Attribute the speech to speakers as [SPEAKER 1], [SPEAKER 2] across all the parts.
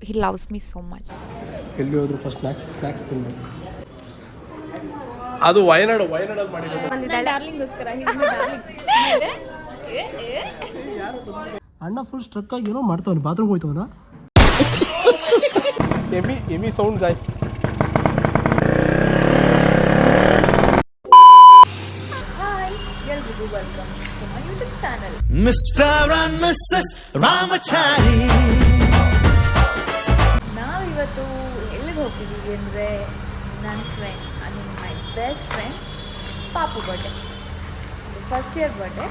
[SPEAKER 1] He loves me so much.
[SPEAKER 2] ಎಲ್ಲಿ ಹೋದ್ರು first snacks ತಿನ್ಬೇಕು. ಅದು ವಯನಾಡು ಮಾಡಿರೋದು
[SPEAKER 1] ಡಾರ್ಲಿಂಗ್ಗೋಸ್ಕರ
[SPEAKER 2] ಅಣ್ಣ ಫುಲ್ ಸ್ಟ್ರಕ್ ಆಗಿ ಏನೋ ಮಾಡ್ತಾವನೆ, ಬಾತ್ರೂಮ್ ಹೋಯ್ತವನ. ಎಮಿ ಸೌಂಡ್ ಗಾಯ್ಸ್.
[SPEAKER 1] ಎಲ್ರಿಗೂ welcome to my YouTube channel
[SPEAKER 3] mister and missus Ramachari.
[SPEAKER 1] ನಾವಿವತ್ತು ಎಲ್ಲಿಗೆ ಹೋಗ್ತಿದ್ದೀವಿ ಅಂದರೆ ನನ್ನ friend my best friend Papu birthday, first year birthday.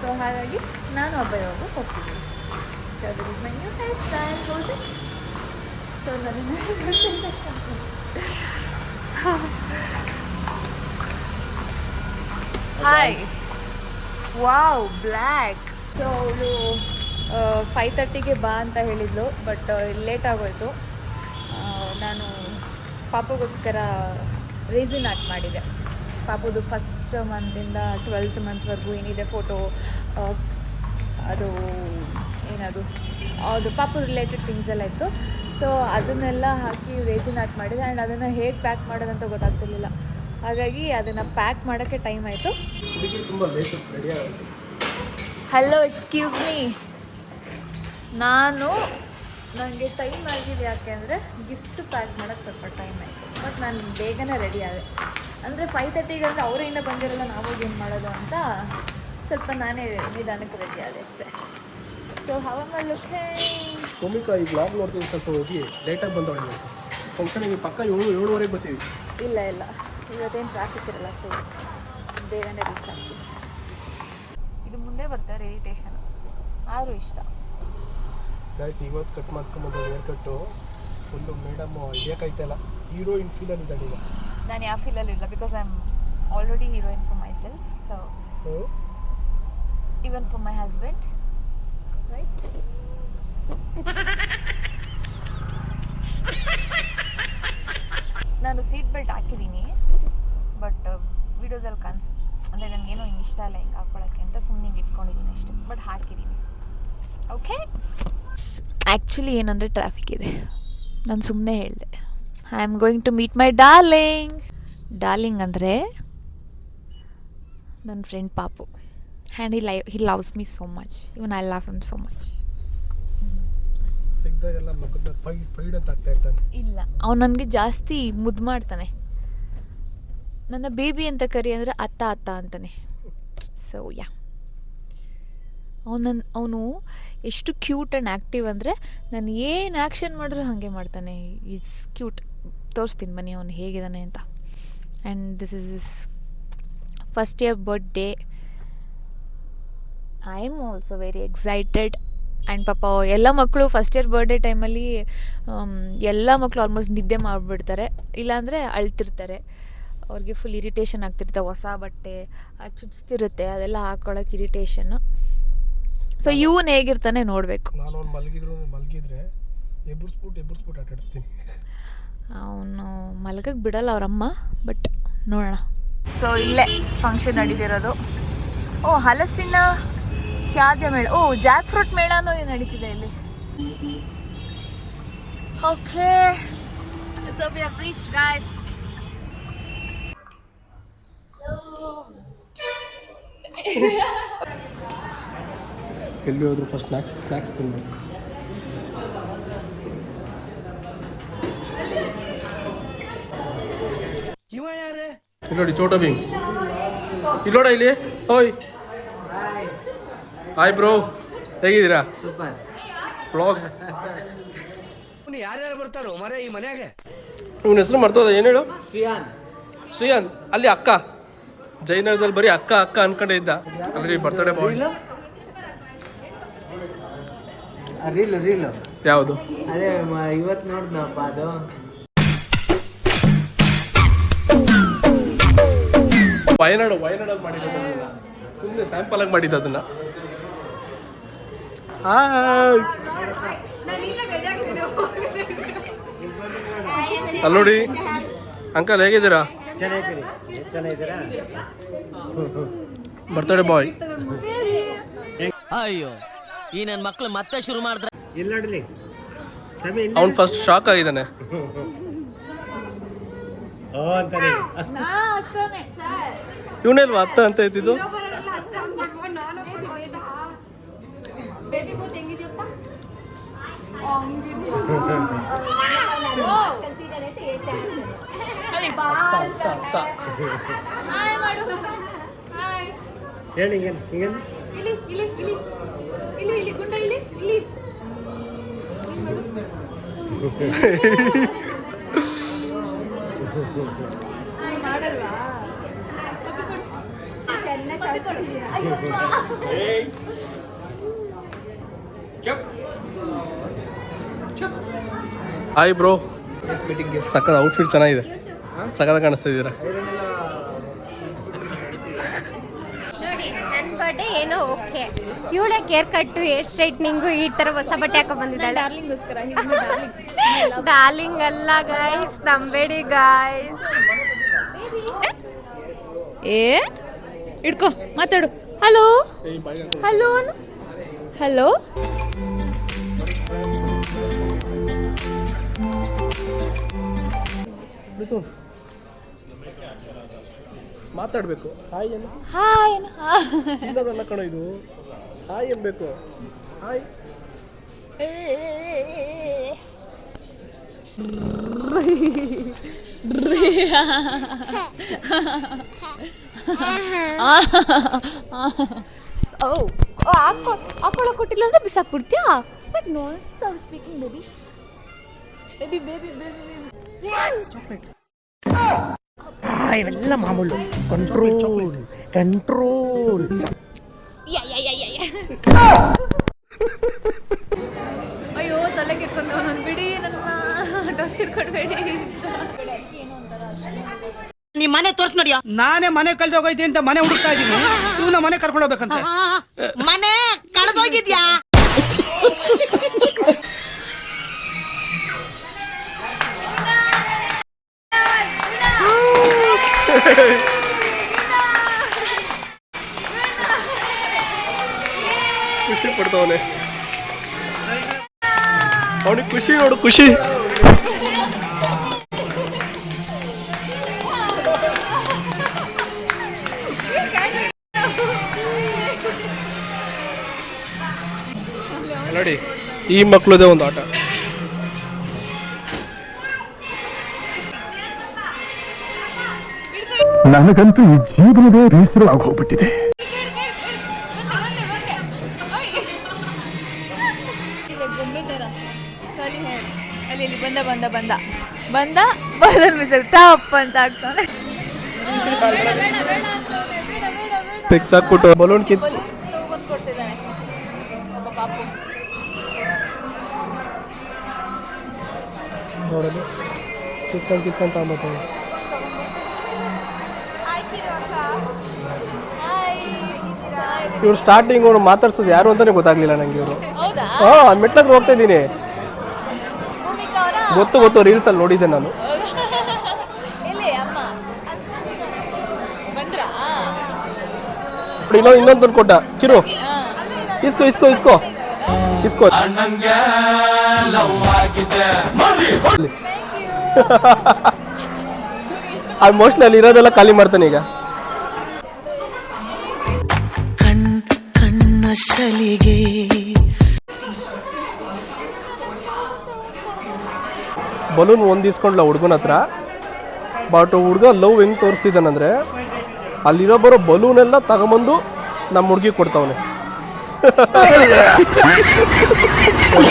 [SPEAKER 1] So ಹಾಗಾಗಿ ನಾನು ಒಬ್ಬ ಹೋಗ್ತಿದ್ದೀನಿ. So this is my new hair style. Was it? So hi, wow, black. So ಅವಳು 5:30ಗೆ ಬಾ ಅಂತ ಹೇಳಿದ್ಲು, ಬಟ್ ಲೇಟ್ ಆಗೋಯ್ತು. ನಾನು ಪಾಪುಗೋಸ್ಕರ ರೇಸಿನ್ ಆರ್ಟ್ ಮಾಡಿದೆ. ಪಾಪುದು ಫಸ್ಟ್ ಮಂತಿಂದ 12th ಮಂತ್ವರೆಗೂ ಏನಿದೆ ಫೋಟೋ, ಅದು ಏನದು ಪಾಪು ರಿಲೇಟೆಡ್ ಥಿಂಗ್ಸ್ ಎಲ್ಲ ಇತ್ತು. ಸೊ ಅದನ್ನೆಲ್ಲ ಹಾಕಿ ರೇಸಿನ್ ಆರ್ಟ್ ಮಾಡಿದೆ. ಆ್ಯಂಡ್ ಅದನ್ನು ಹೇಗೆ ಪ್ಯಾಕ್ ಮಾಡೋದಂತ ಗೊತ್ತಾಗ್ತಿರ್ಲಿಲ್ಲ. ಹಾಗಾಗಿ ಅದನ್ನು ಪ್ಯಾಕ್ ಮಾಡೋಕ್ಕೆ ಟೈಮ್ ಆಯಿತು. Hello, excuse me. ನನಗೆ ಟೈಮ್ ಆಗಿದೆ, ಯಾಕೆಂದರೆ ಗಿಫ್ಟ್ ಪ್ಯಾಕ್ ಮಾಡೋಕ್ಕೆ ಸ್ವಲ್ಪ ಟೈಮ್ ಆಯಿತು. ಬಟ್ ನಾನು ಬೇಗನೆ ರೆಡಿ ಆದೆ. ಅಂದರೆ 5:30ಗೆ ಅಂದರೆ ಅವರು ಇನ್ನೂ ಬಂದಿರಲ್ಲ, ನಾವಾಗ ಏನು ಮಾಡೋದು ಅಂತ ಸ್ವಲ್ಪ ನಾನೇ ನಿಧಾನಕ್ಕೆ ರೆಡಿ ಆದೆ ಅಷ್ಟೇ. ಸೊ ಹವಾಮಾನ
[SPEAKER 2] ಭೂಮಿಕಾ ಈ ಬ್ಲಾಗ್ ನೋಡ್ತೀವಿ, ಸ್ವಲ್ಪ ಹೋಗಿ ಲೇಟಾಗಿ ಬಂದವಳು. ಫಂಕ್ಷನಿಗೆ ಪಕ್ಕ 7:30 ಬರ್ತೀವಿ.
[SPEAKER 1] ಇಲ್ಲ ಇವತ್ತೇನು ಟ್ರಾಫಿಕ್ ಇರಲ್ಲ, ಸೊ ಬೇಗನೆ ರೀಚ್ ಆಗ್ತೀವಿ. ಇದು ಮುಂದೆ ಬರ್ತಾರೆ ಇರಿಟೇಷನ್, ಆದರೂ ಇಷ್ಟ.
[SPEAKER 2] ಗೈಸ್, ಇವತ್ತು ಕಟ್ ಮಾಡಿಸ್ಕೊಂಬಂದು ಹೇರ್ ಕಟ್ಟು ಫುಲ್ಲು ಮೇಡಮ್ ಹಿಡಿಯೋಕ್ಕಾಯ್ತಲ್ಲ. ಹೀರೋಯಿನ್ ಫೀಲಲ್ಲಿ ಇದ್ದಾಳೆ ಈಗ.
[SPEAKER 1] ನಾನು ಯಾವ ಫೀಲಲ್ಲಿ ಇಲ್ಲ, because I am already heroine for my self. So even for my husband, right? ನಾನು ಸೀಟ್ ಬೆಲ್ಟ್ ಹಾಕಿದ್ದೀನಿ, ಬಟ್ ವಿಡಿಯೋದಲ್ಲಿ ಕಾಣಿಸುತ್ತೆ. ಅಂದರೆ ನನಗೇನೋ ಹಿಂಗೆ ಇಷ್ಟ ಇಲ್ಲ ಹಿಂಗೆ ಹಾಕ್ಕೊಳ್ಳೋಕ್ಕೆ ಅಂತ ಸುಮ್ಮನೆ ಹಿಂಗೆ ಇಟ್ಕೊಂಡಿದ್ದೀನಿ ಅಷ್ಟೇ, ಬಟ್ ಹಾಕಿದ್ದೀನಿ. ಓಕೆ. ಆ್ಯಕ್ಚುಲಿ ಏನಂದರೆ ಟ್ರಾಫಿಕ್ ಇದೆ, ನಾನು ಸುಮ್ಮನೆ ಹೇಳಿದೆ. I am going to meet my darling ಅಂದರೆ ನನ್ನ friend Papu. And he loves me so much. Even I love him so much.
[SPEAKER 2] ಸಿಗ್ದಾಗೆಲ್ಲ ಮಗದ ಪೈಡ್ ಅಂತ ಆಗ್ತಾ ಇರ್ತಾನೆ. ಇಲ್ಲ,
[SPEAKER 1] ಅವ್ನು ನನಗೆ ಜಾಸ್ತಿ ಮುದ್ದು ಮಾಡ್ತಾನೆ. ನನ್ನ ಬೇಬಿ ಅಂತ ಕರಿ ಅಂದರೆ ಅತ್ತ ಅಂತಾನೆ. ಸೊ ಯಾ, ಅವನು ಎಷ್ಟು ಕ್ಯೂಟ್ ಆ್ಯಂಡ್ ಆ್ಯಕ್ಟಿವ್ ಅಂದರೆ ನಾನು ಏನು ಆ್ಯಕ್ಷನ್ ಮಾಡಿದ್ರು ಹಾಗೆ ಮಾಡ್ತಾನೆ. Is cute. ತೋರಿಸ್ತೀನಿ ಬನ್ನಿ ಅವನು ಹೇಗಿದ್ದಾನೆ ಅಂತ. And this is is first year birthday. I am also very excited. And ಪಾಪ ಎಲ್ಲ ಮಕ್ಕಳು ಫಸ್ಟ್ ಇಯರ್ ಬರ್ಡೇ ಟೈಮಲ್ಲಿ ಎಲ್ಲ ಮಕ್ಕಳು ಆಲ್ಮೋಸ್ಟ್ ನಿದ್ದೆ ಮಾಡಿಬಿಡ್ತಾರೆ, ಇಲ್ಲಾಂದರೆ ಅಳ್ತಿರ್ತಾರೆ. ಅವ್ರಿಗೆ ಫುಲ್ ಇರಿಟೇಷನ್ ಆಗ್ತಿರುತ್ತೆ. ಹೊಸ ಬಟ್ಟೆ ಚುಚ್ತಿರುತ್ತೆ, ಅದೆಲ್ಲ ಹಾಕ್ಕೊಳ್ಳೋಕೆ ಇರಿಟೇಷನ್ನು. ಸೊ ಇವನು ಹೇಗಿರ್ತಾನೆ ನೋಡಬೇಕು.
[SPEAKER 2] ನಾನು ಅವ್ನು ಮಲಗಿದ್ರೆ ಎಬ್ಬರ್ಸ್ಬಿಟ್ಟು ಆಟಾಡಿಸ್ತೀನಿ.
[SPEAKER 1] ಅವನು ಮಲಗಕ್ಕೆ ಬಿಡಲ್ಲ ಅವರಮ್ಮ, ಬಟ್ ನೋಡೋಣ. ಸೊ ಇಲ್ಲೇ ಫಂಕ್ಷನ್ ನಡೀತಿರೋದು. ಹಲಸಿನ ಖಾದ್ಯ ಮೇಳ, ಜಾಕ್ ಫ್ರೂಟ್ ಮೇಳನೂ ನಡೀತಿದೆ ಇಲ್ಲಿ. Okay, so we have reached guys.
[SPEAKER 2] ಎಲ್ಲಿ ಹೋದ್ರು ಫಸ್ಟ್ ಸ್ನ್ಯಾಕ್ಸ್ ತಿನ್ಬೇಕು. ಇಲ್ಲಿ ನೋಡಿ ಚೋಟಾ ಭೀಮ್. ಇಲ್ಲಿ ನೋಡ, ಇಲ್ಲಿ ಓಯ್. ಹಾಯ್ ಬ್ರೋ, ಹೇಗಿದ್ದೀರಾ?
[SPEAKER 4] Super
[SPEAKER 2] blog.
[SPEAKER 4] ಯಾರ್ಯಾರು ಬರ್ತಾರೋ ಮರೆ ಈ ಮನ್ಯಾಗೆ?
[SPEAKER 2] ಇವನ ಹೆಸರು ಮರ್ತೋದ, ಏನು ಹೇಳು?
[SPEAKER 4] ಶ್ರೀಯಾನ್.
[SPEAKER 2] ಅಲ್ಲಿ ಅಕ್ಕ ಜೈನಗರದಲ್ಲಿ ಬರೀ ಅಕ್ಕ ಅನ್ಕೊಂಡೇ ಇದ್ದ. ಅಲ್ಲಿ ಬರ್ತಡೇ ಬಾಯ್.
[SPEAKER 4] ರೀಲ್
[SPEAKER 2] ಯಾವುದು?
[SPEAKER 4] ಅದೇ ಇವತ್ತು ನೋಡ್ದಪ್ಪ, ಅದು
[SPEAKER 2] ವಯನಾಡು ಮಾಡಿರೋದನ್ನ ಸುಮ್ಮನೆ ಸ್ಯಾಂಪಲ್ ಆಗಿ ಮಾಡಿದ್ದು ಅದನ್ನ. ಅಲ್ಲಿ ನೋಡಿ ಅಂಕಲ್, ಹೇಗಿದ್ದೀರಾ?
[SPEAKER 4] ಚೆನ್ನಾಗಿದ್ದೀರಾ?
[SPEAKER 2] Birthday boy.
[SPEAKER 5] ಅಯ್ಯೋ, ಈ ನನ್ನ ಮಕ್ಳು ಮತ್ತೆ ಶುರು ಮಾಡಿದ್ರೆ
[SPEAKER 4] ಇಲ್ಲಿ ನೋಡ್ಲಿ.
[SPEAKER 2] ಅವ್ನು ಫಸ್ಟ್ ಶಾಕ್ ಆಗಿದ್ದಾನೆ. ಇವನೆಲ್ವಾ ಅತ್ತ ಅಂತ ಇದ್ದಿದ್ದು.
[SPEAKER 4] ಹೇಳಿ ಹಿಂಗೆ
[SPEAKER 1] ಇಲ್ಲಿ ಇಲ್ಲಿ ಇಲ್ಲಿ ಇಲ್ಲಿ ಇಲ್ಲಿ ಗುಂಡ ಇಲ್ಲಿ ಇಲ್ಲಿ ಮಾಡಲ್ವಾ
[SPEAKER 2] ಹಾಯ್ ಬ್ರೋ, ಸಕ್ಕದ ಔಟ್ಫಿಟ್ ಚೆನ್ನಾಗಿದೆ, ಸಕ್ಕದ ಕಾಣಿಸ್ತಾ ಇದ್ದೀರಾ.
[SPEAKER 5] ನೋಡಿ ನನ್ನ ಬರ್ಡೇ ಏನೋ ಓಕೆ, ಇವಳೆ ಕೇರ್ ಕಟ್ಟು ಹೇರ್ ಸ್ಟ್ರೈಟ್ನಿಂಗು ಈ ತರ ಹೊಸ ಬಟ್ಟೆ ಹಾಕೊಂಡ್ ಬಂದಿದ್ದಾಳೆ. ಡಾರ್ಲಿಂಗ್ ಅಲ್ಲ ಗೈಸ್, ನಂಬೇಡಿ ಗೈಸ್.
[SPEAKER 1] ಏ ಇಡ್ಕೋ ಮಾತಾಡು. ಹಲೋ ಹಲೋ ಹಲೋ
[SPEAKER 2] ಮಾತಾಡ್ಬೇಕು. ಹಾಯ್ ಏನು
[SPEAKER 1] ಹಾಯ್
[SPEAKER 2] ಇಲ್ಲದಲ್ಲ ಕಣ ಇದು. ಹಾಯ್ ಅನ್ಬೇಕು. ಹಾಯ್
[SPEAKER 1] ಹಾಕೊಳ್ಳೋ ಕೊಟ್ಟಿಲ್ಲ ಅಂತ ಬಿಸಾಕ್ಬಿಡ್ತೀಯಾ? ಬಟ್ ನಾನ್ speaking baby baby baby baby
[SPEAKER 2] chocolate.
[SPEAKER 4] ಇವೆಲ್ಲ ಮಾಮೂಲು. Control control.
[SPEAKER 1] ಅಯ್ಯೋ ತಲೆ ಕೆತ್ಕೊಂಡು ನನ್ನ ಬಿಡಿ, ನನ್ನ ಟಾರ್ಚರ್ ಕೊಡಬೇಡಿ.
[SPEAKER 6] ನಿಮ್ ಮನೆ ತೋರ್ಸ್ ನೋಡಿ.
[SPEAKER 4] ನಾನೇ ಮನೆ ಕಳ್ದೋಗೈತಿ ಅಂತ ಮನೆ ಹುಡುಕ್ತಾ ಇದೀನಿ, ಇವನ ಮನೆ ಕರ್ಕೊಂಡು ಹೋಗ್ಬೇಕಂತ.
[SPEAKER 6] ಮನೆ ಕಳೆದೋಗಿದ್ಯಾ?
[SPEAKER 2] ಖುಷಿ ಪಡ್ತವನೆ, ಅವನಿಗೆ ಖುಷಿ ನೋಡು, ಖುಷಿ. ನೋಡಿ ಈ ಮಕ್ಕಳದೇ ಒಂದು ಆಟ.
[SPEAKER 7] ನನಗಂತೂ ಈ ಜೀವನವೇ ಬೇಸರ ಆಗೋಗ್ಬಿಟ್ಟಿದೆ.
[SPEAKER 1] ಗೊಂಬೆ ತರ ಅಲ್ಲಿ ಇಲ್ಲಿ ಬಂದ ಬಂದ ಬಂದ ಬಂದ ಬದಲ್ ಮಿಸಲ್ ಟಾಪ್ ಅಂತ ಆಗ್ತಾನೆ.
[SPEAKER 2] ಸ್ಪೆಕ್ಸ್ ಹಾಕ್ಬಿಟ್ಟು ಬಲೂನ್ ಕಿತ್
[SPEAKER 1] ಬಂದು ಕೊಡ್ತಿದ್ದಾನೆ ಒಬ್ಬ ಪಾಪು.
[SPEAKER 2] ನೋಡೋದು ಕಿತ್ಕೊಂಡು ತಗೊಂಬರ್ತಾನೆ. ಇವ್ರು ಸ್ಟಾರ್ಟಿಂಗ್ ಅವ್ರು ಮಾತಾಡ್ಸೋದು ಯಾರು ಅಂತಾನೆ ಗೊತ್ತಾಗ್ಲಿಲ್ಲ ನಂಗೆ. ಇವರು ಮೆಟ್ಲತ್ರ ಹೋಗ್ತಾ ಇದ್ದೀನಿ, ಗೊತ್ತು ರೀಲ್ಸ್ ಅಲ್ಲಿ ನೋಡಿದ್ದೆ ನಾನು. ಇನ್ನೊಂದು ಕೊಟ್ಟ ಕಿರು, ಇಸ್ಕೋ ಇಸ್ಕೋ ಇಸ್ಕೋ ಇಸ್ಕೋ. ಮೋಸ್ಟ್ಲಿ ಅಲ್ಲಿ ಇರೋದೆಲ್ಲ ಖಾಲಿ ಮಾಡ್ತಾನೆ ಈಗ.
[SPEAKER 6] ಕಣ್ಣ ಶಲಿಗೆ
[SPEAKER 2] ಬಲೂನ್ ಒಂದು ಇಸ್ಕೊಂಡ್ಲ ಹುಡುಗನ ಹತ್ರ. ಬಟ್ ಹುಡುಗ ಲವ್ ಹೆಂಗೆ ತೋರಿಸ್ತಿದ್ದಾನಂದ್ರೆ ಅಲ್ಲಿರೋ ಬರೋ ಬಲೂನ್ ಎಲ್ಲ ತಗೊಂಬಂದು ನಮ್ಮ ಹುಡುಗಿ ಕೊಡ್ತಾವನೆ.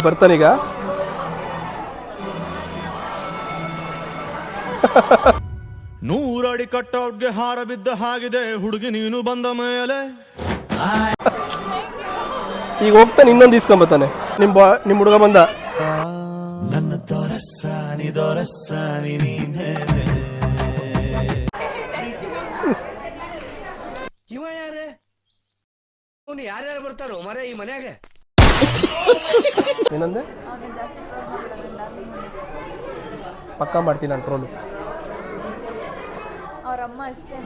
[SPEAKER 2] ಬರ್ತಾನೀಗ.
[SPEAKER 3] ನೂರಡಿ ಕಟ್ಟೌಟ್ಗೆ ಹಾರ ಬಿದ್ದ ಹಾಗಿದೆ ಹುಡುಗಿ ನೀನು ಬಂದ ಮೇಲೆ.
[SPEAKER 2] ಈಗ ಹೋಗ್ತಾನೆ, ಇನ್ನೊಂದು ಇಸ್ಕೊಂಬತ್ತಾನೆ. ನಿಮ್ಮ ಹುಡುಗ ಬಂದ.
[SPEAKER 3] ನನ್ನ ದೊರಸಾನಿ ನೀನೇ.
[SPEAKER 4] ಇವ ಯಾರೇ? ಅವನು ಯಾರ್ಯಾರು ಬರ್ತಾರೋ ಮರೆ ಈ ಮನ್ಯಾಗ?
[SPEAKER 2] ಏನಂದೆ? ಪಕ್ಕ ಮಾಡ್ತೀನಿ ನಾನು ಟ್ರೋಲು.
[SPEAKER 1] ಅವರಮ್ಮ ಅಷ್ಟೇ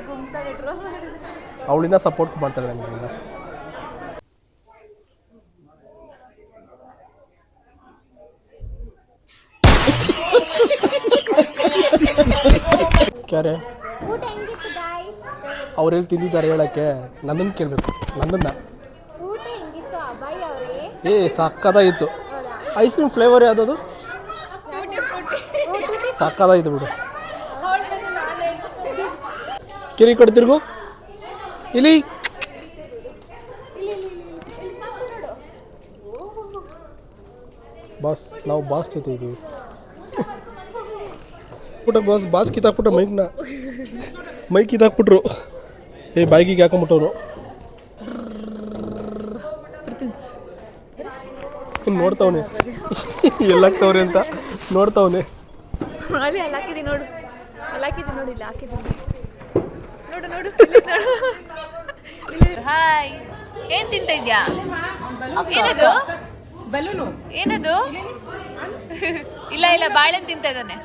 [SPEAKER 1] ಗುಂಪಾಗಿ ಟ್ರೋಲ್ ಮಾಡಿದ್ರು.
[SPEAKER 2] ಅವಳಿಂದ ಸಪೋರ್ಟ್ ಮಾಡ್ತಾಳೆ ನನಗೆ. ಯಾರೇ
[SPEAKER 5] ಊಟ ಹೆಂಗಿತ್ತು ಗಾಯ್ಸ್?
[SPEAKER 2] ಅವ್ರು ಎಲ್ಲಿ ತಿಂದಿದ್ದಾರೆ ಹೇಳೋಕ್ಕೆ ನನ್ನನ್ನು ಕೇಳಬೇಕು ನನ್ನನ್ನು.
[SPEAKER 5] ಊಟ ಹೆಂಗಿತ್ತು ಅಭಯ್ ಅವರೇ?
[SPEAKER 2] ಸಕ್ಕದಾಗಿತ್ತು. ಐಸ್ ಕ್ರೀಮ್ ಫ್ಲೇವರ್ ಯಾವುದದು? ಸಕ್ಕದಾಗಿತ್ತು ಬಿಡು. ಕಿರಿ ಕಡೆ ತಿರುಗು ಇಲ್ಲಿ. ಬಾಸ್ ನಾವು ಬಾಸ್ ಜೊತೆ ಇದ್ದೀವಿ. ಪುಟ್ಟ ಬಾಸ್ ಕಿತ್ತಾಕ್ಬಿಟ್ಟ ಮೈಕ್ ಕಿತ್ತಾಕ್ಬಿಟ್ರು. ಬಾಯಿಗೆ ಹಾಕೊಂಬಿಟ್ಟವ್ರು. ನೋಡ್ತಾವನೆ ಎಲ್ಲಾಗ್ತವ್ರೆ ಅಂತ ನೋಡ್ತಾವನೆ.
[SPEAKER 1] ಅಲ್ಲಿ ಹಾಕಿದ್ದೀನಿ ನೋಡು, ಅಲ್ಲಿ ಹಾಕಿದ್ದೀನಿ ನೋಡಿ, ಇಲ್ಲಿ ಹಾಕಿದ್ದೀನಿ ನೋಡು ನೋಡು. ಹಾಯ್, ಏನ್ ತಿಂತ ಇದ್ಯಾ? ಏನದು ಬಲೂನು? ಏನದು? ಇಲ್ಲ ಇಲ್ಲ, ಬಾಳೆಹಣ್ಣು ತಿಂತ ಇದ್ದಾನೆ.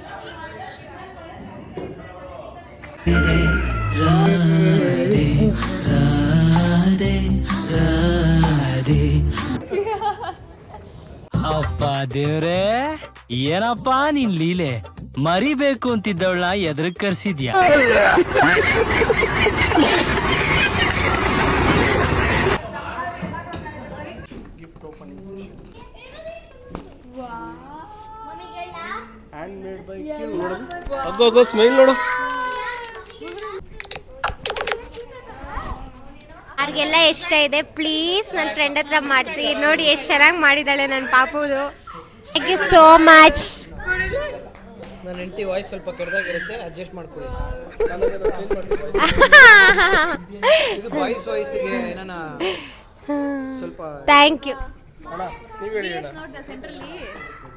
[SPEAKER 8] ಅಪ್ಪ ದೇವ್ರೇ, ಏನಪ್ಪಾ ನಿನ್ ಲೀಲೆ, ಮರಿಬೇಕು ಅಂತಿದ್ದವಳ ಎದುರು ಕರ್ಸಿದ್ಯಾ?
[SPEAKER 2] ಅಗ್ಗೋ ಸ್ಮೈಲ್ ನೋಡು.
[SPEAKER 5] ಯಾರಿಗೆಲ್ಲ ಇಷ್ಟ ಇದೆ ಪ್ಲೀಸ್ ನನ್ನ ಫ್ರೆಂಡ್ ಹತ್ರ ಮಾಡಿಸಿ. ನೋಡಿ ಎಷ್ಟು ಚೆನ್ನಾಗಿ ಮಾಡಿದ್ದಾಳೆ ನನ್ನ ಪಾಪುದು. Thank you so much.
[SPEAKER 9] ನನ್ನ ಹೆಂಡತಿ ವಾಯ್ಸ್ ಸ್ವಲ್ಪ ಕೆಟ್ಟದಾಗಿರುತ್ತೆ, ಅಡ್ಜಸ್ಟ್ ಮಾಡ್ಕೊಳ್ಳಿ. ಇದು ವಾಯ್ಸ್ಗೆ ಏನಾನ ಸ್ವಲ್ಪ.
[SPEAKER 5] Thank you.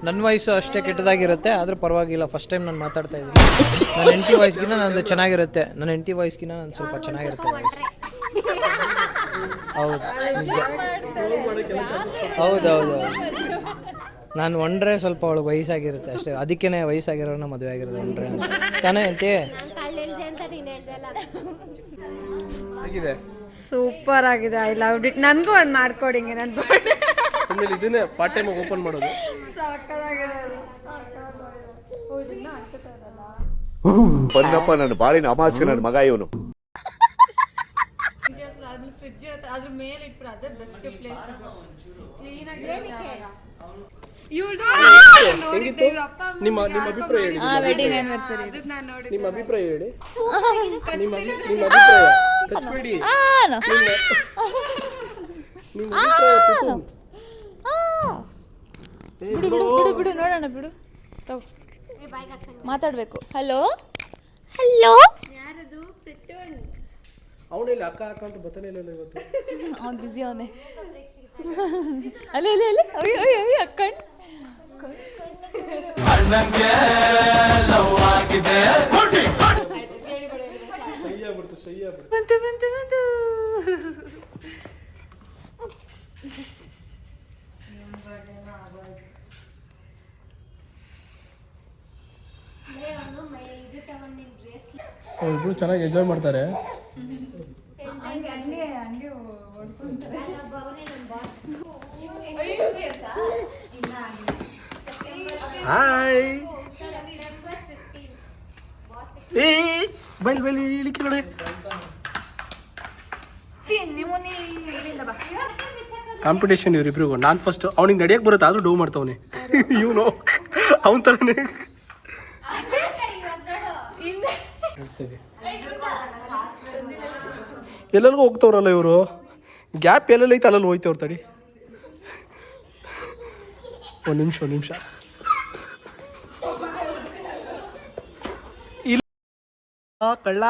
[SPEAKER 9] ನನ್ನ ವಾಯ್ಸು ಅಷ್ಟೇ ಕೆಟ್ಟದಾಗಿರುತ್ತೆ, ಆದರೂ ಪರವಾಗಿಲ್ಲ. ಫಸ್ಟ್ ಟೈಮ್ ನಾನು ಮಾತಾಡ್ತಾ ಇದ್ದೀನಿ. ನನ್ನ ಹೆಂಡತಿ ವಾಯ್ಸ್ಗಿನ್ನ ನಂದು ಚೆನ್ನಾಗಿರುತ್ತೆ. ನನ್ನ ಹೆಂಡತಿ ವಾಯ್ಸ್ಗಿನ್ನ ನಾನು ಸ್ವಲ್ಪ ಚೆನ್ನಾಗಿರುತ್ತೆ ವಾಯ್ಸ್. ಹೌದು ನಿಜ. ಹೌದೌದು. ನಾನು ಒಂಡ್ರೆ ಸ್ವಲ್ಪ ಅವಳಿಗೆ ವಯಸ್ಸಾಗಿರುತ್ತೆ ಅಷ್ಟೇ, ಅದಕ್ಕೇ ವಯಸ್ಸಾಗಿರೋನ ಮದುವೆ ಆಗಿರೋದು ಒಂಡ್ರೆ ಅಂತ ತಾನೇ ಅಂತೆ.
[SPEAKER 1] ಸೂಪರ್ ಆಗಿದೆ. I love it. ನನಗೂ ಒಂದು ಮಾಡ್ಕೊಡಿ ಹಿಂಗೆ. ನನ್ನ
[SPEAKER 2] ಆಮೇಲೆ ಇದನ್ನೇ ಪಾರ್ಟ್ ಟೈಮ್ ಓಪನ್ ಮಾಡೋದು.
[SPEAKER 4] ಬಂದಪ್ಪ ನನ್ನ ಬಾಳಿನ ಅಮಾಸ್ಯ ನನ್ನ ಮಗ ಇವನು.
[SPEAKER 1] ಫ್ರಿಡ್ಜ್ ಇರುತ್ತೆ, ಅದ್ರ ಮೇಲೆ ಇಟ್ಬಿಡ, ಅದೇ ಬೆಸ್ಟ್ ಪ್ಲೇಸ್. ಇದು ಕ್ಲೀನ್ ಆಗಿರುತ್ತೆ.
[SPEAKER 2] ನಿಮ್ಮ ಅಭಿಪ್ರಾಯ ಹೇಳಿ.
[SPEAKER 1] ವೆಡ್ಡಿಂಗ್ ಆನಿವರ್ಸರಿ
[SPEAKER 2] ನಿಮ್ಮ ಅಭಿಪ್ರಾಯ ಹೇಳಿ. ನಿಮ್ಮ ಅಭಿಪ್ರಾಯ ಕಚ್ಬೇಡಿ. ನಿಮ್ಮ ಅಭಿಪ್ರಾಯ
[SPEAKER 1] ಬಿಡು ನೋಡೋಣ, ಬಿಡು ತಗೋ, ಮಾತಾಡ್ಬೇಕು. ಹಲೋ ಹಲೋ,
[SPEAKER 5] ಯಾರದು? ಪ್ರತಿಯೊಂದು
[SPEAKER 2] ಅವನಲ್ಲಿ ಅಕ್ಕ ಅಂತ ಬರ್ತಾನೆ ಇಲ್ಲ ಇವತ್ತು.
[SPEAKER 1] ಅವ್ನು ಬಿಸಿ ಅವನೇ. ಅಲ್ಲಿ ಅಕ್ಕಂಡ್ ಬಂತು.
[SPEAKER 2] ಇಬ್ರು ಚೆನ್ನಾಗಿ ಎಂಜಾಯ್ ಮಾಡ್ತಾರೆ. ಹಾಯ್ ಬೈಲ್ ಇಳಿಕೆ ನೋಡಿ. ಕಾಂಪಿಟೇಷನ್ ಇವ್ರಿಬ್ರಿಗೂ. ನಾನು ಫಸ್ಟ್ ಅವ್ನಿಗೆ ನಡೆಯಕ್ಕೆ ಬರುತ್ತೆ, ಆದರೂ ಡೂ ಮಾಡ್ತಾವನೆ ಇವನು. ಅವನ ಥರನೇ ಎಲ್ಲರಿಗೂ ಹೋಗ್ತವ್ರಲ್ಲ ಇವರು. ಗ್ಯಾಪ್ ಎಲ್ಲೆಲ್ಲ ಐತೆ ಅಲ್ಲಲ್ಲಿ ಹೋಯ್ತವ್ರು. ತಡಿ ಒಂದು ನಿಮಿಷ. ಇಲ್ಲ ಕಳ್ಳ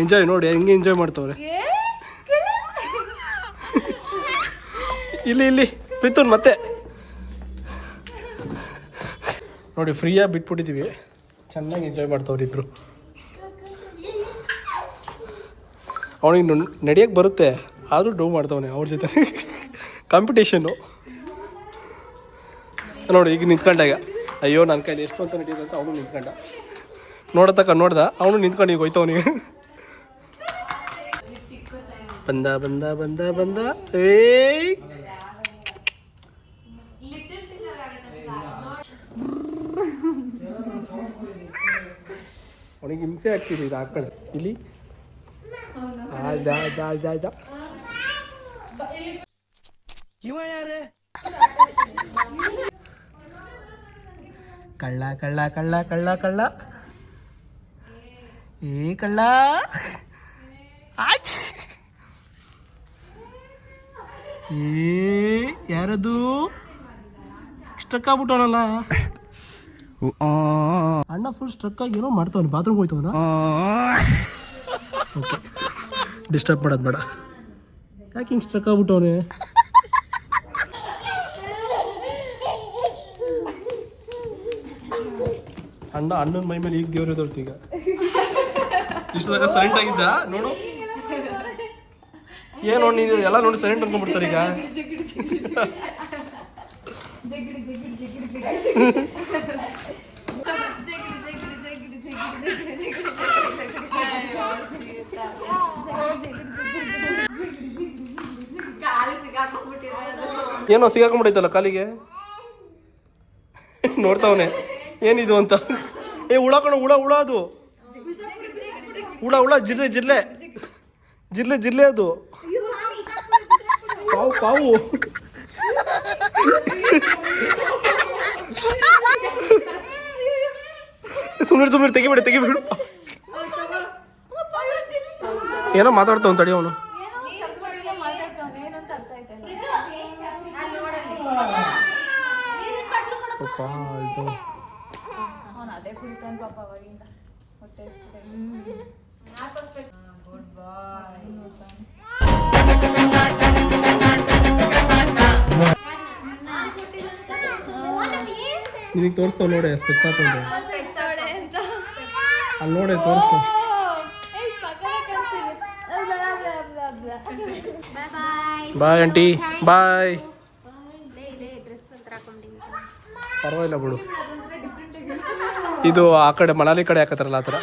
[SPEAKER 2] ಎಂಜಾಯ್ ನೋಡಿ ಹೆಂಗೆ ಎಂಜಾಯ್ ಮಾಡ್ತವ್ರೆ. ಇಲ್ಲಿ ಪ್ರೀತೂನ್ ಮತ್ತೆ ನೋಡಿ ಫ್ರೀಯಾಗಿ ಬಿಟ್ಬಿಟ್ಟಿದ್ದೀವಿ. ಚೆನ್ನಾಗಿ ಎಂಜಾಯ್ ಮಾಡ್ತವ್ರಿ ಇಬ್ರು. ಅವನಿಗೆ ನಡೆಯಕ್ಕೆ ಬರುತ್ತೆ, ಆದರೂ ಡೂ ಮಾಡ್ತವನೆ ಅವ್ರ ಜೊತೆ. ಕಾಂಪಿಟೇಷನ್ನು ನೋಡಿ. ಈಗ ನಿಂತ್ಕೊಂಡಾಗ ಅಯ್ಯೋ ನನ್ನ ಕೈಲಿ ಎಷ್ಟು ಅಂತ ನಡೆಯೋದು ಅಂತ ಅವನು ನಿಂತ್ಕೊಂಡ. ನೋಡ್ದ ಅವನು ನಿಂತ್ಕೊಂಡು ಈಗ ಹೋಯ್ತವನಿಗೆ. ಬಂದ ಏಯ್ ಅವನಿಗೆ ಹಿಂಸೆ ಆಗ್ತಿದೆ ಇದು ಹಾಕೊಂಡು ಇಲ್ಲಿ ಆಯ್ದ
[SPEAKER 4] ಇವ ಯಾರೇ
[SPEAKER 2] ಕಳ್ಳ ಕಳ್ಳ ಕಳ್ಳ ಕಳ್ಳ ಕಳ್ಳ ಏ ಕಳ್ಳ ಆಚ್ ಏ ಯಾರದು ಸ್ಟ್ರಕ್ ಆಗ್ಬಿಟ್ಟವನಲ್ಲ ಅಣ್ಣ ಫುಲ್ ಸ್ಟ್ರಕ್ ಆಗಿ ಏನೋ ಮಾಡ್ತಾವನೆ ಬಾತ್ರೂಮ್ ಹೋಯ್ತವನ ಓಕೆ ಡಿಸ್ಟರ್ಬ್ ಮಾಡೋದು ಬೇಡ ಯಾಕೆ ಹಿಂಗೆ ಸ್ಟ್ರಕ್ ಆಗ್ಬಿಟ್ಟವನೆ ಅಣ್ಣನ ಮೈ ಮೇಲೆ ಈಗ ದೇವ್ರ ಎದೋರ್ತು ಈಗ ಇಷ್ಟು ತನಕ ಸೈಲೆಂಟ್ ಆಗಿದ್ದ ನೋಡು ಏನು ನೀನು ಎಲ್ಲ ನೋಡಿ ಸೈಲೆಂಟ್ ಅನ್ಕೊಂಡ್ಬಿಡ್ತಾರೆ ಈಗ ಏನೋ ಸಿಗಾಕೊಂಡ್ಬಿಟ್ಟೈತಲ್ಲ ಕಾಲಿಗೆ ನೋಡ್ತಾವನೆ ಏನಿದು ಅಂತ ಏ ಹುಳ ಕಣ ಹುಳ ಅದು ಹುಳ ಜಿರ್ಲೆ ಅದು ಪಾವು ಸುಮ್ಮನೆ ತೆಗಿಬಿಡು ಏನೋ ಮಾತಾಡ್ತಾವ ತಡಿ ಅವನು
[SPEAKER 1] ಅದೇ ಕುಡಿತಾನೆ ಪಾಪ ಅವಾಗಿಂದ ಹೊಟ್ಟೆ ಗುಡ್ ಬಾಯ್.
[SPEAKER 2] ನಿನಗೆ ತೋರಿಸ್ತಾವ ನೋಡಿ ಸ್ಪೆಕ್ಸ್ ಹಾಕೊಂಡು ಅಲ್ಲಿ ನೋಡಿ ತೋರಿಸ್ತಾವ ಬಾಯ್ ಆಂಟಿ ಬಾಯ್ ಪರವಾಗಿಲ್ಲ ಬಿಡು ಇದು ಆ ಕಡೆ ಮನಾಲಿ ಕಡೆ ಹಾಕತ್ತಾರಲ್ಲ ಆ ಥರ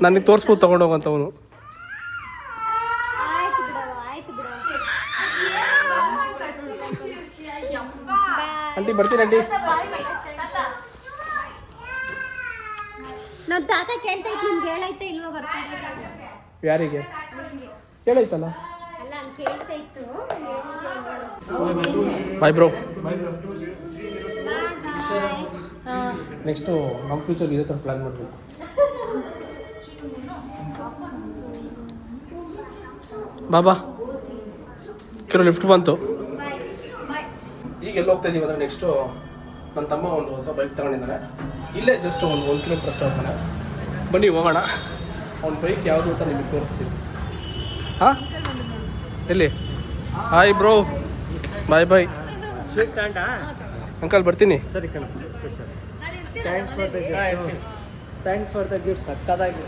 [SPEAKER 2] ನನಗೆ ತೋರಿಸ್ಬೋದು ತಗೊಂಡೋಗಂತ ಅವನು ಆಂಟಿ ಬರ್ತೀನಿ ಆಂಟಿ
[SPEAKER 5] ನಾವು ತಾತ ಕೇಳ್ತಾ ಇತ್ತು ನಿಮ್ಗೆ ಹೇಳೈತೆ ಇಲ್ವೋ ಬರ್ತಾರೆ
[SPEAKER 2] ಯಾರಿಗೆ ಹೇಳೈತಲ್ಲ
[SPEAKER 5] ಅಲ್ಲ ಹಂಗೆ ಕೇಳ್ತಾ ಇತ್ತು
[SPEAKER 2] ಬಾಯ್ ಬ್ರೋ ನೆಕ್ಸ್ಟು ನಮ್ಮ ಫ್ಯೂಚರ್ಗೆ ಇದೇ ಥರ ಪ್ಲ್ಯಾನ್ ಮಾಡಬೇಕು ಬಾಬಾ ಕಿರೋ ಲಿಫ್ಟ್ ಬಂತು ಈಗ ಎಲ್ಲಿ ಹೋಗ್ತಾ ಇದೀವಿ ಅಂದರೆ ನೆಕ್ಸ್ಟು ನನ್ನ ತಮ್ಮ ಒಂದು ಹೊಸ ಬೈಕ್ ತಗೊಂಡಿದ್ದಾನೆ ಇಲ್ಲೇ ಜಸ್ಟ್ ಒಂದು 1 ಕಿಲೋಮೀಟರ್ ಅಷ್ಟು ಹೋಗ್ತಾನೆ ಬನ್ನಿ ಹೋಗೋಣ ಅವ್ನ ಬೈಕ್ ಯಾವುದು ಅಂತ ನಿಮಗೆ ತೋರಿಸ್ತೀನಿ ಹಾಂ ಎಲ್ಲಿ hi bro bye
[SPEAKER 4] sweet
[SPEAKER 2] uncle ಬರ್ತೀನಿ
[SPEAKER 4] ಸರಿ ಕಣ ಥ್ಯಾಂಕ್ಸ್ ಫಾರ್ ದ ಗಿಫ್ಟ್ ಸಕ್ಕದಾಗಿ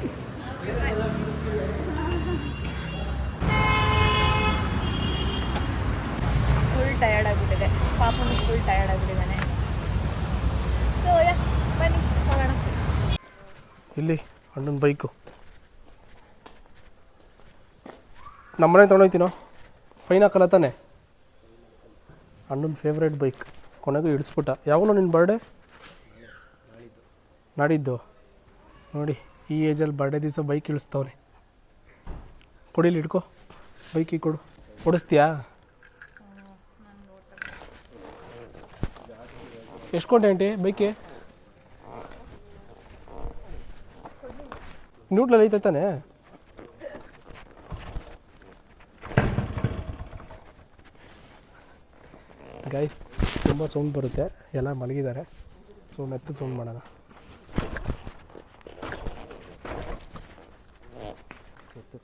[SPEAKER 1] ಫುಲ್ ಟಯರ್ಡ್ ಆಗಿಬಿಟ್ಟಿದೆ ಪಾಪನು ಫುಲ್ ಟಯರ್ಡ್ ಆಗಿಬಿಟ್ಟಿದ್ದಾನೆ ಸೊ ಬನ್ನಿ ಹೋಗೋಣ.
[SPEAKER 2] ಇಲ್ಲಿ ಅಣ್ಣನ ಬೈಕು ನಮ್ಮನೆ ತೊಗೊಂಡೋಗ್ತೀನೋ ಫೈನ್ ಹಾಕಲ್ಲ ತಾನೆ ಅಣ್ಣನ ಫೇವ್ರೇಟ್ ಬೈಕ್ ಕೊನೆಗೂ ಇಳಿಸ್ಬಿಟ್ಟ ಯಾವನು ನಿನ್ನ ಬರ್ಡೇ ನಾಡಿದ್ದು ನೋಡಿ ಈ ಏಜಲ್ಲಿ ಬರ್ಡೇ ದಿವಸ ಬೈಕ್ ಇಳಿಸ್ತವನೆ ಕೊಡಿಲಿ ಹಿಡ್ಕೊ ಬೈಕಿಗೆ ಕೊಡು ಓಡಿಸ್ತೀಯಾ ಎಷ್ಟು ಕೊಂಡೆ ಆಂಟಿ ಬೈಕೆ ನ್ಯೂಟ್ಲಲ್ಲಿ ಐತೆ ತಾನೆ ಗೈಸ್ ತುಂಬ ಸೌಂಡ್ ಬರುತ್ತೆ ಎಲ್ಲ ಮಲಗಿದ್ದಾರೆ ಸೊ ಮೆತ್ತಗೆ ಸೌಂಡ್ ಮಾಡೋಣ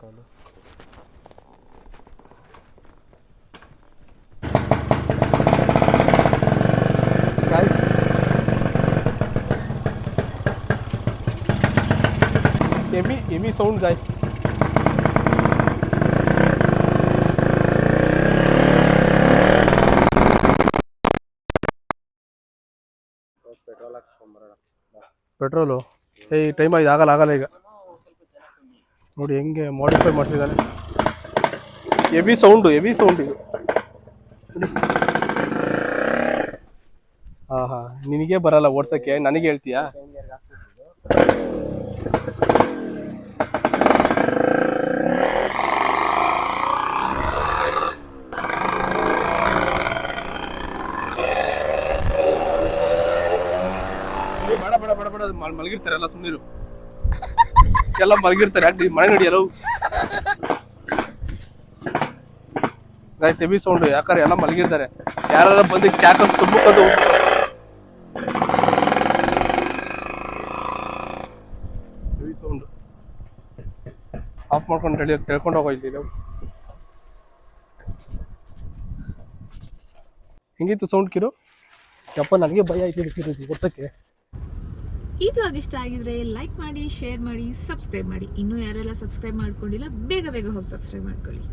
[SPEAKER 2] ಕಾಲು guys heavy sound guys petrol ಈ ಟೈಮ್ ಆಗಿದೆ ಆಗಲ್ಲ ಈಗ ನೋಡಿ ಹೆಂಗೆ ಮಾಡಿಫೈ ಮಾಡಿಸಿದ್ದಾನೆ ಹೆವಿ ಸೌಂಡು ಇದು ಆಹಾ ನಿನಗೆ ಬರಲ್ಲ ಓಡ್ಸಕ್ಕೆ ನನಗೆ ಹೇಳ್ತೀಯಾ? ಬೇಡ ಬೇಡ ಬೇಡ ಬೇಡ ಮಲಗಿರ್ತಾರೆ ಎಲ್ಲ, ಸುಮ್ಮನಿರು. ಎಲ್ಲ ಮಲಗಿರ್ತಾರೆ, ಯಾಕೆ ಮನೆ ನಡಿಯಲ್ಲ ಗೈಸ್. ಹೆವಿ ಸೌಂಡ್, ಯಾಕಂದ್ರೆ ಎಲ್ಲ ಮಲಗಿರ್ತಾರೆ. ಯಾರು ಬಂದು ಕ್ಯಾಕಂತ ತುಂಬಕ್ಕದು. ಹೆವಿ ಸೌಂಡ್ ಆಫ್ ಮಾಡ್ಕೊಂಡು ರೆಡಿ ತಿಳ್ಕೊಂಡು ಹೋಗೋ ಇಲ್ಲಿ ನಾವು. ಹೆಂಗಿತ್ತು ಸೌಂಡ್ ಕಿರು? ಯಪ್ಪ ನನಗೆ ಭಯ ಆಯ್ತು ವರ್ಷಕ್ಕೆ.
[SPEAKER 1] ಈ ಬ್ಲಾಗ್ ಇಷ್ಟ ಆಗಿದ್ರೆ ಲೈಕ್ ಮಾಡಿ, ಶೇರ್ ಮಾಡಿ, ಸಬ್ಸ್ಕ್ರೈಬ್ ಮಾಡಿ. ಇನ್ನೂ ಯಾರೆಲ್ಲ ಸಬ್ಸ್ಕ್ರೈಬ್ ಮಾಡ್ಕೊಂಡಿಲ್ಲ ಬೇಗ ಬೇಗ ಹೋಗಿ ಸಬ್ಸ್ಕ್ರೈಬ್ ಮಾಡ್ಕೊಳ್ಳಿ.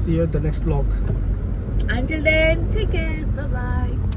[SPEAKER 2] See you at the next vlog.
[SPEAKER 1] Until then, take care. Bye bye.